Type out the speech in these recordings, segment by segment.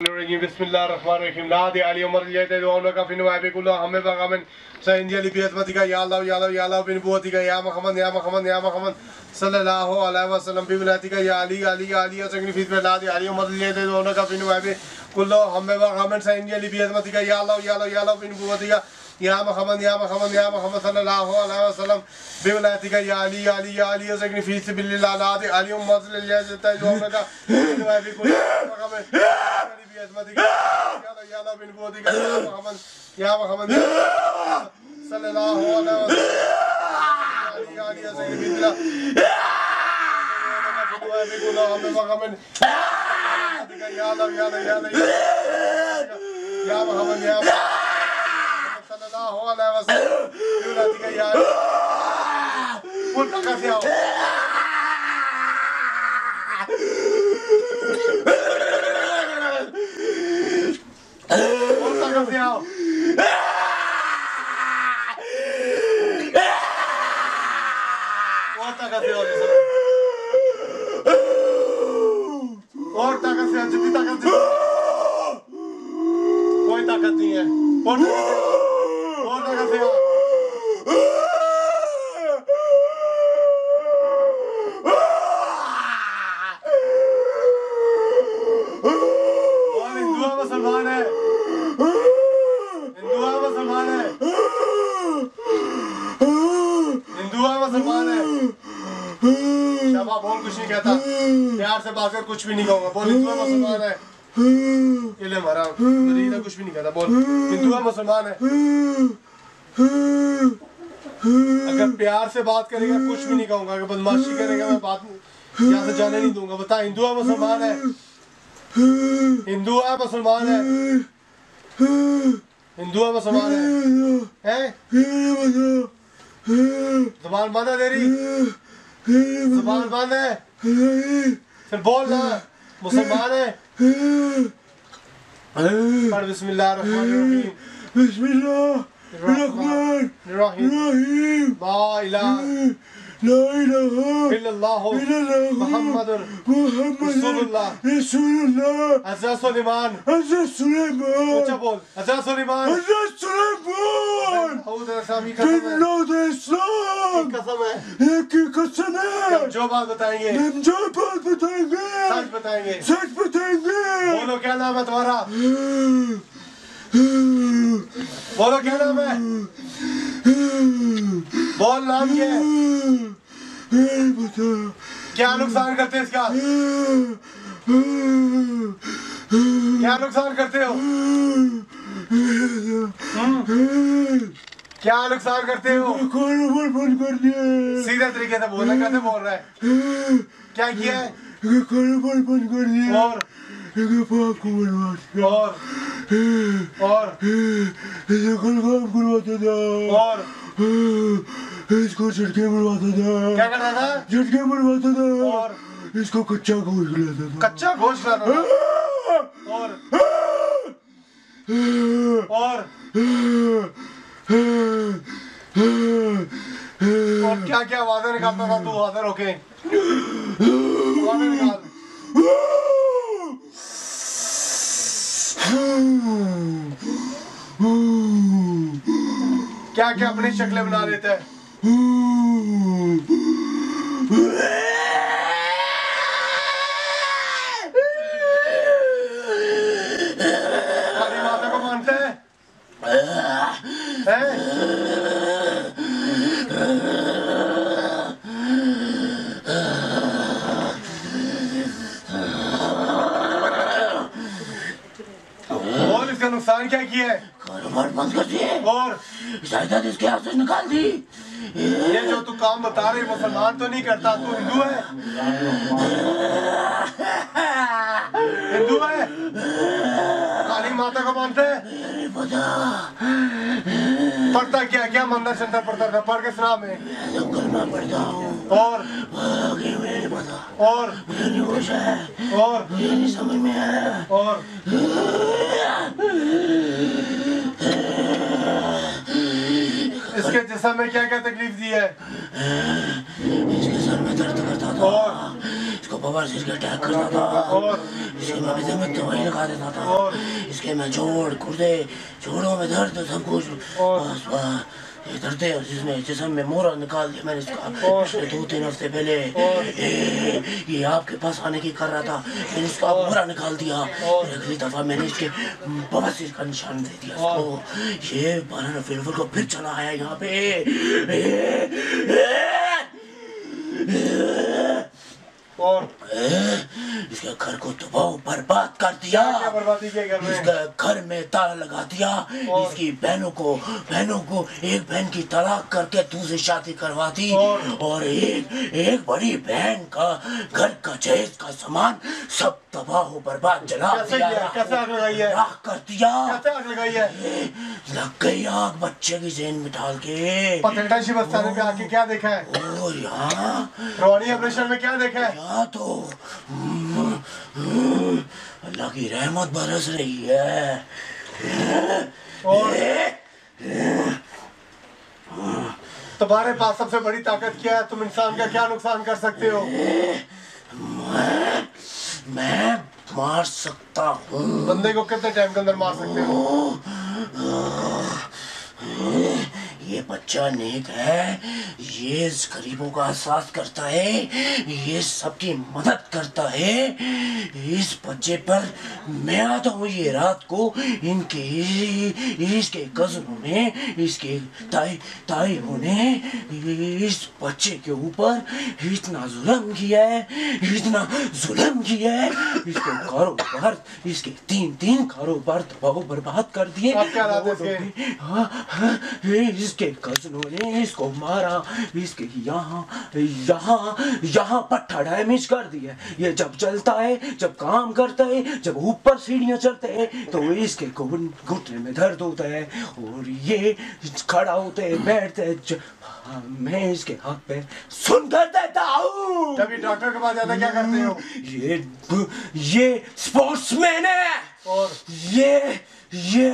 बिस्मिल्लाहिर्रहमानिर्रहीम ला दे अली उमर लियते दुआओं का फिन वाइबे कुल्ला हमें बगामन सैंदी अली बियतमती का या अल्लाह बिन बुअती का या मोहम्मद सल्लल्लाहु अलैहि वसल्लम बिवलाती का या अली असगनी फिस ला दे अली उमर लियते दुआओं का फिन वाइबे कुल्ला हमें बगामन सैंदी अली बियतमती का या अल्लाह बिन बुअती का या मोहम्मद सल्लल्लाहु अलैहि वसल्लम बिवलाती का या अली असगनी फिस बिल्लाह ला दे अली उमर लियते दुआओं का फिन वाइबे कुल्ला बगामन बिन बुअती का या मोहम्मद सल्लल्लाहु अलैहि और ताकत से जितनी ताकत से कोई ताकत नहीं है और ताकत से और हिंदुआ मुसलमान है शाबा बोल कुछ नहीं कहता प्यार से बात कर कुछ भी नहीं कहूँगा बोल हिंदुआ मुसलमान है इल्म हराम मरीदा कुछ भी नहीं कहता बोल हिंदुआ मुसलमान है अगर प्यार से बात करेगा कुछ भी नहीं कहूँगा अगर बदमाशी करेगा मैं बात यहाँ से जाने नहीं दूंगा बता हिंदुआ मुसलमान है हिंदुआ मुसलमान है हिंदुआ मुसलमान है ज़बान बंद है तेरी ज़बान बंद है फिर बोल ना मुसलमान है पढ़ बिस्मिल्लाहिर्रहमानिर्रहीम बिस्मिल्लाहिर्रहमानिर्रहीम ला इलाहा इल्लल्लाह मुहम्मदुर रसूलुल्लाह हज़रत सुलेमान अच्छा बोल हज़रत सुलेमान कसम है एक कसम है जो बात बताएंगे सच बताएंगे बोलो क्या नाम है तुम्हारा बोलो क्या नाम है बोल नाम क्या है क्या नुकसान करते हैं इसका क्या नुकसान करते हो क्या नुकसान करते हो बंद कर दिया सीधे तरीके से बोलना कैसे बोल रहा है क्या किया है बंद कर दिया और और इसको झटके मरवाता था क्या करता था झटके मरवाता था और इसको कच्चा गोश्त खिलाता था कच्चा गोश्त खिलाता था और क्या क्या आवाज़ें निकालता था तू आवाज़ें रोके आवाज़ें निकाल क्या क्या अपनी शक्लें बना लेता है हमारी माता को मानते हैं और इसका नुकसान क्या किया है कारोबार बंद कर दिए और जायदाद इसके हाथ से निकाल दी ये जो तू काम बता रही मुसलमान तो नहीं करता तू हिंदू है हिंदू है काली माता को मानते है पढ़ता क्या क्या मंदिर से अंदर पढ़ता था पढ़ के सुना में पढ़ता हूँ और नहीं समझ में आया और इसके जिस्म में क्या क्या तकलीफ दी है इसके सर में दर्द करता था और इसको बवासीर का अटैक करता था, इसके मैं भी में दवाई लगा देता था, इसके मैं जोड़ गुर्दे जोड़ों में दर्द सब कुछ बस बस ये दर्द है जिसमें जिसम में मोहरा निकाल दिया मैंने इसका पिछले 2-3 हफ्ते पहले। ये आपके पास आने की कर रहा था, मैंने इसका मोहरा निकाल दिया। अगली दफा मैंने इसके बवासीर का निशान दे दिया इसको। ये 12 नवंबर को फिर चला आया यहाँ पे। और इसके घर को तबाह बर्बाद कर दिया। क्या बर्बादी किया घर में? इसके घर में ताला लगा दिया। इसकी बहनों को एक बहन की तलाक करके दूसरी शादी करवा दी। और एक बड़ी बहन का घर का जहेज का सामान सब तबाह बर्बाद जला दिया। कैसे आग लगाई है? राख कर दिया। कैसे आग लगाई है? लग गई आग बच्चे की जेन में डाल के। पतंगटा शिवस्तान पे आके क्या देखा है? ओ यहाँ रोहानी ऑपरेशन में क्या देखा है? यहाँ तो अल्लाह की रहमत बरस रही है। और तुम्हारे पास सबसे बड़ी ताकत क्या है? तुम इंसान का क्या नुकसान कर सकते हो? मैं मार सकता हूँ। बंदे को कितने टाइम के अंदर मार सकते हो? ये बच्चा नेक है, ये गरीबों का एहसास करता है, ये सबकी मदद करता है। इस बच्चे पर मैं आता हूँ ये रात को, इसके कज़नों ने, इसके ताइयों ने इस बच्चे के ऊपर इतना जुल्म किया है, इतना जुल्म किया है। इसके कारोबार, इसके तीन कारोबार तबाह बर्बाद कर दिए। आप क्या लाते इसके? इसके कज़नों ने इसको मारा, इसके यहाँ पट्टा डैमेज कर दिया। ये जब चलता है, जब काम करता है, जब ऊपर सीढ़ियाँ चढ़ते हैं तो इसके घुटने में दर्द होता है और ये खड़ा होते है, बैठते है। मैं इसके हाथ पे सुन कर देता हूँ। जब ये डॉक्टर के पास जाता क्या करते हो? ये स्पोर्ट्समैन है और ये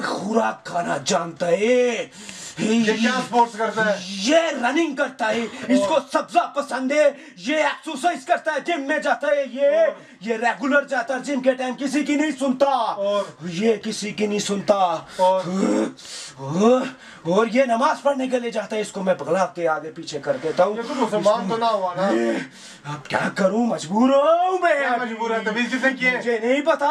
खुराक खाना जानता है। ये क्या स्पोर्ट्स करता है? ये रनिंग करता है, इसको सब्जा पसंद है। ये एक्सरसाइज करता है, जिम में जाता है। ये रेगुलर जाता है जिम के टाइम, किसी की नहीं सुनता। ये किसी की नहीं सुनता। और ये नमाज पढ़ने के लिए जाता है, इसको मैं पगला के आगे पीछे कर देता हूँ। ये तो मुसलमान तो ना हुआ ना? अब क्या करूँ, मजबूर हूँ मैं। क्या मजबूर है? तभी किसे किए? मुझे नहीं पता,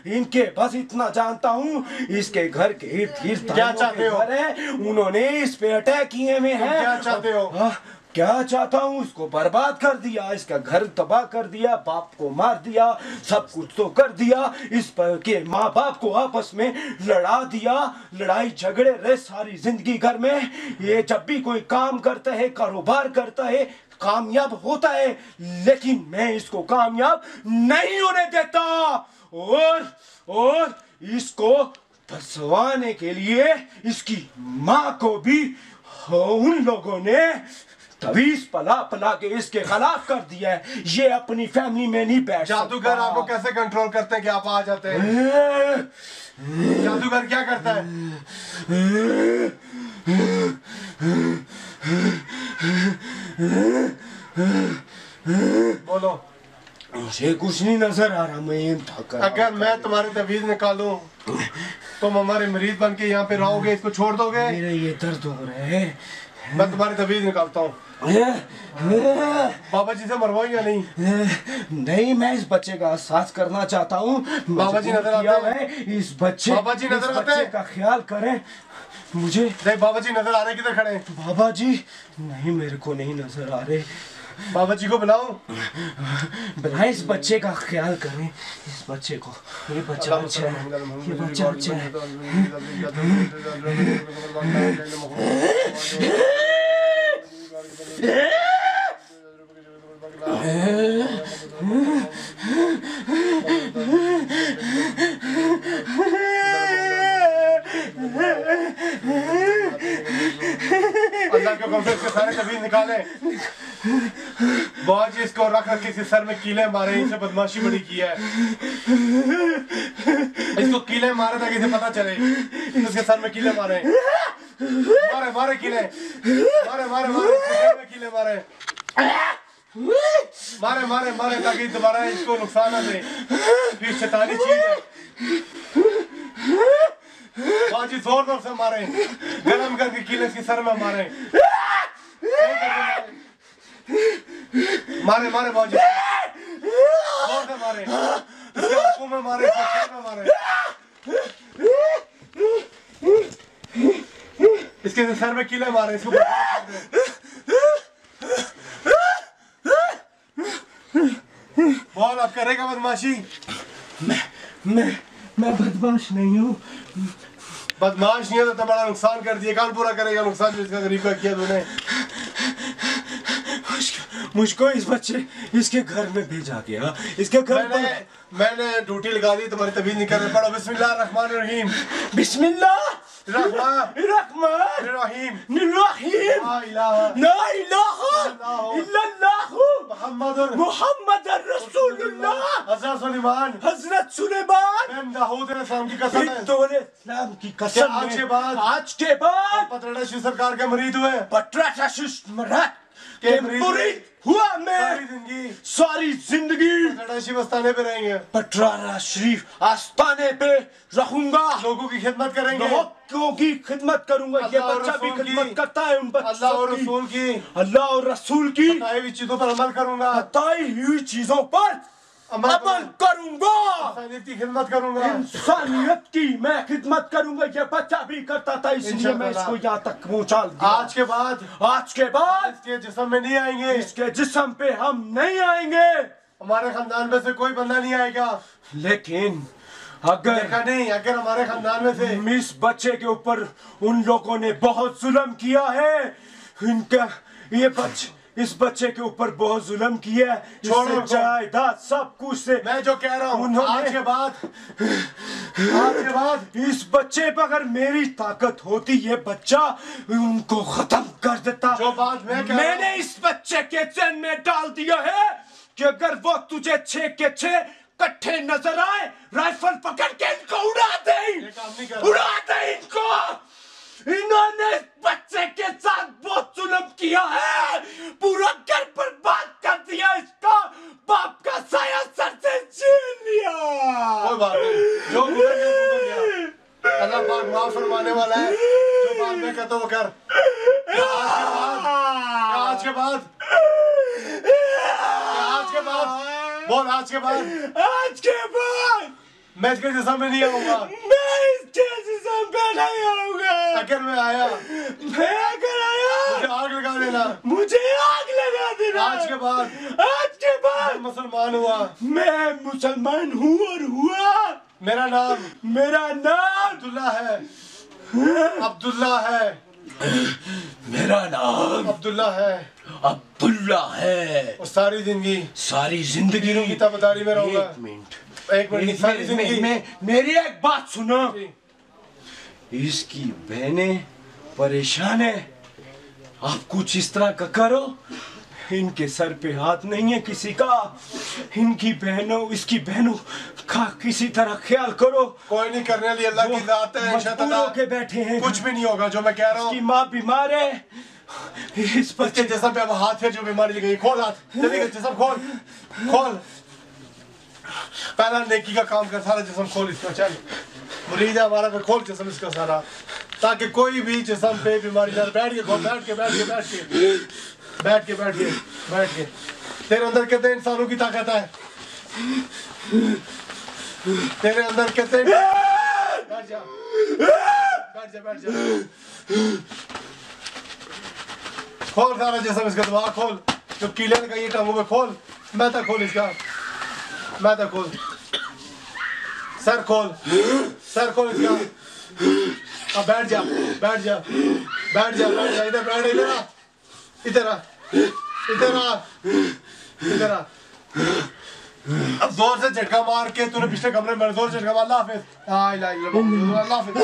इनके बस इतना जानता हूँ, इसके घर के इर्द गिर्द क्या चाहते हो? उन्होंने इस पे अटैक किए हुए हैं। क्या चाहते हो? क्या चाहता हूँ, उसको बर्बाद कर दिया, इसका घर तबाह कर दिया, बाप को मार दिया, सब कुछ तो कर दिया। इस पर के माँ बाप को आपस में लड़ा दिया, लड़ाई झगड़े रहे सारी जिंदगी घर में। ये जब भी कोई काम करता है, कारोबार करता है, कामयाब होता है, लेकिन मैं इसको कामयाब नहीं होने देता। और इसको फंसवाने के लिए इसकी माँ को भी उन लोगों ने तवीज पला के इसके खिलाफ कर दिया है। ये अपनी फैमिली में नहीं बैठ सकता। जादूगर आपको कैसे कंट्रोल करते हैं कि आप आ जाते हैं? जादूगर क्या करता है? बोलो। मुझे कुछ नहीं नजर आ रहा, मैं थका। अगर मैं तुम्हारी तवीज निकालूं तुम हमारे मरीज बन के यहाँ पे रहोगे, इसको छोड़ दोगे? मेरे ये दर्द हो रहे हैं। मैं तुम्हारी तवीज निकालता हूँ। बाबा जी से मरवाओ या नहीं? नहीं, मैं इस बच्चे का एहसास करना चाहता हूँ। बाबा जी नजर आते हैं? इस बच्चे का ख्याल करें। मुझे नहीं, बाबा जी नजर आ रहे, किधर खड़े हैं? बाबा जी नहीं, मेरे को नहीं नजर आ रहे। बाबा जी को बुलाओ। बुलाए, इस बच्चे का ख्याल करें, इस बच्चे को। ये बच्चा अच्छा है, ये बच्चा अच्छा है। अल्लाह के हुक्म से इसके सारे तवीज निकाले। बहुत जी इसको रख के इसके सर में कीले मारे, इसे बदमाशी बड़ी की है। इसको कीले मारे ताकि इसे पता चले। इसके सर में कीले मारे, मारे कीले, मारे कीले मारे। मारे मारे मारे ताकि दोबारा इसको नुकसान ना दे। फिर शैतानी चीज है। बाजी जोर जोर से मारे, गरम करके कीले इसके सर में मारे। मारे मारे बाजी जोर से मारे, इसके आंखों में मारे, इसके सर में मारे, इसके सर में कीले मारे, इसको बोल अब करेगा बदमाशी? मैं बदमाश नहीं हूँ। बदमाश नहीं है तो बड़ा नुकसान कर दिया। कौन पूरा करेगा नुकसान जो इसका गरीब का किया तूने? मुझको इस बच्चे इसके घर में भेजा गया। इसके घर मैंने ड्यूटी लगा दी, तुम्हारी तबीयत नहीं कर रहे। पढ़ो बिस्मिल्लाह रहमान रहीम। बिस्मिल्लाह रहमान रहीम रहीम। ला इलाहा इल्लल्लाह मुहम्मद रसूलुल्लाह। हजरत सुलेमान बिन दाऊद अलैहिस्सलाम की कसम है। इस्लाम की कसम आज के बाद पतरा शिव सरकार के मुरीद हुए। पटरा मराठ के मुरीद हुआ मैं। सारी जिंदगी पतरा शिव आस्थाने पे रहेंगे। पटरा शरीफ आस्थाने पे रहूंगा। लोगों की खिदमत करेंगे। लोगों की खिदमत करूंगा। ये बच्चा भी खिदमत करता है उन अल्लाह और रसूल की। अल्लाह और रसूल की बताई हुई चीजों पर अमल करूंगा। बताई हुई चीजों पर अमल करूंगा। इंसानियत की खिदमत करूंगा। इंसानियत की मैं खिदमत करूंगा। ये बच्चा भी करता था, इसलिए मैं इसको यहाँ तक पहुँचा दिया। आज के बाद इसके जिस्म में नहीं आएंगे। इसके जिस्म पे हम नहीं आएंगे। हमारे खानदान में से कोई बंदा नहीं आएगा। लेकिन अगर हमारे खानदान में से इस बच्चे के ऊपर उन लोगों ने बहुत जुल्म किया है, इनका इस बच्चे के ऊपर बहुत जुल्म किया है, इससे जायदाद सब कुछ से मैं जो कह रहा हूँ आज के बाद इस बच्चे पर अगर मेरी ताकत होती ये बच्चा उनको खत्म कर देता। जो बात मैंने इस बच्चे के चैन में डाल दिया है कि अगर वो तुझे 6 के 6 कट्ठे नजर आए, राइफल पकड़ के इनको उड़ा दे इनको। इन्होंने बच्चे के साथ बहुत जुल्म किया है, पूरा घर बर्बाद कर दिया। इसका बाप का साया सर से छीन लिया। कोई बात नहीं, जो गुजर गया अल्लाह पाक माफ फरमाने वाला है। जो बात मैं कहता हूँ वो कर। आज के बाद बोल। आज के बाद मैं इसके जिस्म में नहीं आऊंगा। अगर मैं आया मुझे आग लगा देना। आज के बाद मुसलमान हुआ। मैं मुसलमान हूँ और हुआ। मेरा नाम अब्दुल्ला है। मेरा नाम अब्दुल्ला है। और सारी जिंदगी की ताबेदारी में रहूंगा। एक मिनट सारी जिंदगी मेरी एक बात सुनो। इसकी बहनें परेशान है, आप कुछ इस तरह का करो। इनके सर पे हाथ नहीं है किसी का। इसकी बहनों का किसी तरह ख्याल करो। कोई नहीं करने लिए अल्लाह की जात है। मजबूर के बैठे हैं, कुछ भी नहीं होगा जो मैं कह रहा हूँ। इसकी माँ बीमार है। इस बच्चे जिस्म पे अब हाथ है जो बीमारी लगी। खोल हाथ, जल्दी कर जिस्म खोल। पहला नेकी का काम कर, सारा जिस्म खोल इसका। चल मुरीद है हमारा, फिर खोल जिस्म इसका सारा, ताकि कोई भी जिस्म पे बीमारी ना। बैठ के तेरे अंदर कितने इंसानों की ताकत है। तेरे अंदर कितने। बैठ जा। खोल सारा जिस्म इसका, दिमाग खोल। जो कीले लगाइए टांगों में खोल। मैं तक खोल इसका, सर खोल इसका। अब बैठ जा। इधर आ। अब जोर से झटका मार के तूने पिछले कमरे में जोर से झटका मार। अल्लाह हाफिज।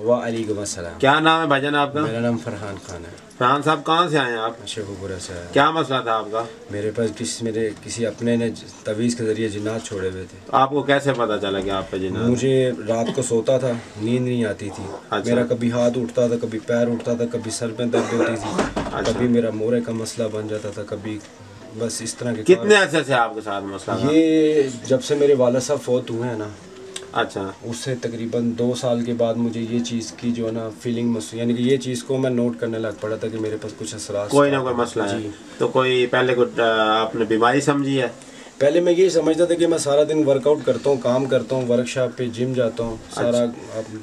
वालेकुम अस्सलाम। क्या नाम है भाईजान आपका? मेरा नाम फरहान खान है। फरहान साहब कहाँ से आए हैं आप? शेखुपुरा से आया। क्या मसला था आपका? मेरे पास मेरे किसी अपने ने तवीज़ के ज़रिए जिन्नात छोड़े हुए थे। आपको कैसे पता चला कि आप पे जिन्नात? मुझे रात को सोता था, नींद नहीं आती थी। अच्छा। मेरा कभी हाथ उठता था, कभी पैर उठता था, कभी सर में दर्द होती थी, अच्छा। कभी मेरा मोरे का मसला बन जाता था, कभी बस इस तरह के कितने अरसे से आपके साथ मसला था? ये जब से मेरे वालिद साहब फौत हुए हैं ना, अच्छा, उससे तकरीबन 2 साल के बाद मुझे ये चीज़ की जो है ना फीलिंग महसूस, यानी कि ये चीज़ को मैं नोट करने लग पड़ा था कि मेरे पास कुछ असरात कोई ना कोई मसला है। जी। तो कोई पहले कुछ आपने बीमारी समझी है? पहले मैं यही समझता था कि मैं सारा दिन वर्कआउट करता हूँ, काम करता हूँ, वर्कशॉप पे जिम जाता हूँ, सारा अब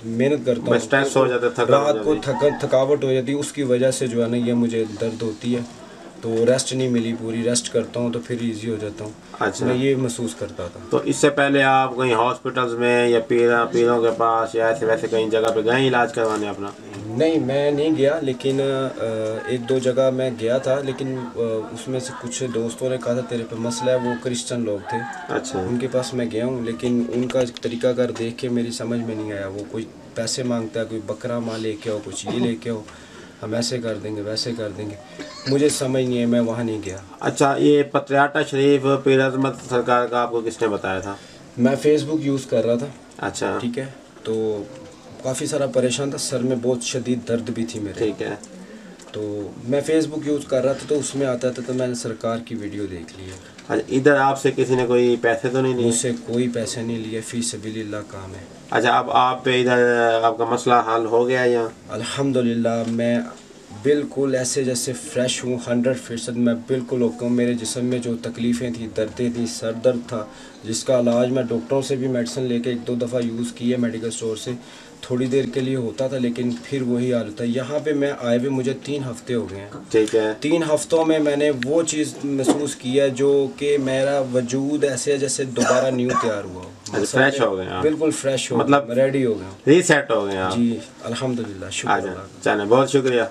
मेहनत करता हूँ, स्ट्रेस हो जाता, थकावट रात को थकावट हो जाती है, उसकी वजह से जो है ना ये मुझे दर्द होती है। तो रेस्ट नहीं मिली, पूरी रेस्ट करता हूँ तो फिर इजी हो जाता हूँ। अच्छा। मैं ये महसूस करता था। तो इससे पहले आप कहीं हॉस्पिटल्स में या पीरों के पास या ऐसे वैसे कहीं जगह पे गए इलाज करवाने अपना? नहीं, मैं नहीं गया, लेकिन 1-2 जगह मैं गया था, लेकिन उसमें से कुछ दोस्तों ने कहा था तेरे पे मसला है, वो क्रिश्चियन लोग थे। अच्छा। उनके पास मैं गया हूँ, लेकिन उनका तरीकाकार देख के मेरी समझ में नहीं आया। वो कोई पैसे मांगता है, कोई बकरा माँ लेके आओ, कुछ ये लेके आओ, हम ऐसे कर देंगे, वैसे कर देंगे, मुझे समझ नहीं है, मैं वहाँ नहीं गया। अच्छा, ये पत्रियाटा शरीफ पीर अज़मत सरकार का आपको किसने बताया था? मैं फेसबुक यूज़ कर रहा था। अच्छा, ठीक है, तो काफ़ी सारा परेशान था, सर में बहुत शदीद दर्द भी थी मेरे। ठीक है। तो मैं फेसबुक यूज़ कर रहा था, तो उसमें आता था, तो मैंने सरकार की वीडियो देख ली है। अच्छा, इधर आपसे किसी ने कोई पैसे तो नहीं लिए? मुझसे कोई पैसे नहीं लिए, फी सबीलिल्लाह काम है। अच्छा, अब आप पे इधर आपका मसला हल हो गया या? अल्हम्दुलिल्लाह, मैं बिल्कुल ऐसे जैसे फ़्रेश हूँ, 100% मैं बिल्कुल ओके हूँ। मेरे जिस्म में जो तकलीफ़ें थी, दर्दें थी, सर दर्द था, जिसका इलाज मैं डॉक्टरों से भी मेडिसिन लेके 1-2 दफ़ा यूज़ की है मेडिकल स्टोर से, थोड़ी देर के लिए होता था, लेकिन फिर वही हाल होता है। यहाँ पे मैं आए हुए मुझे 3 हफ़्ते हो गए हैं। ठीक है। 3 हफ़्तों में मैंने वो चीज़ महसूस की है जो कि मेरा वजूद ऐसे जैसे दोबारा न्यू तैयार हुआ हो। फ्रेश हो गए आप? बिल्कुल फ्रेश हो, मतलब रेडी हो गया, रीसेट हो गए आप? जी अल्हम्दुलिल्लाह, शुक्र अच्छा, अल्लाह का। चलें, बहुत शुक्रिया।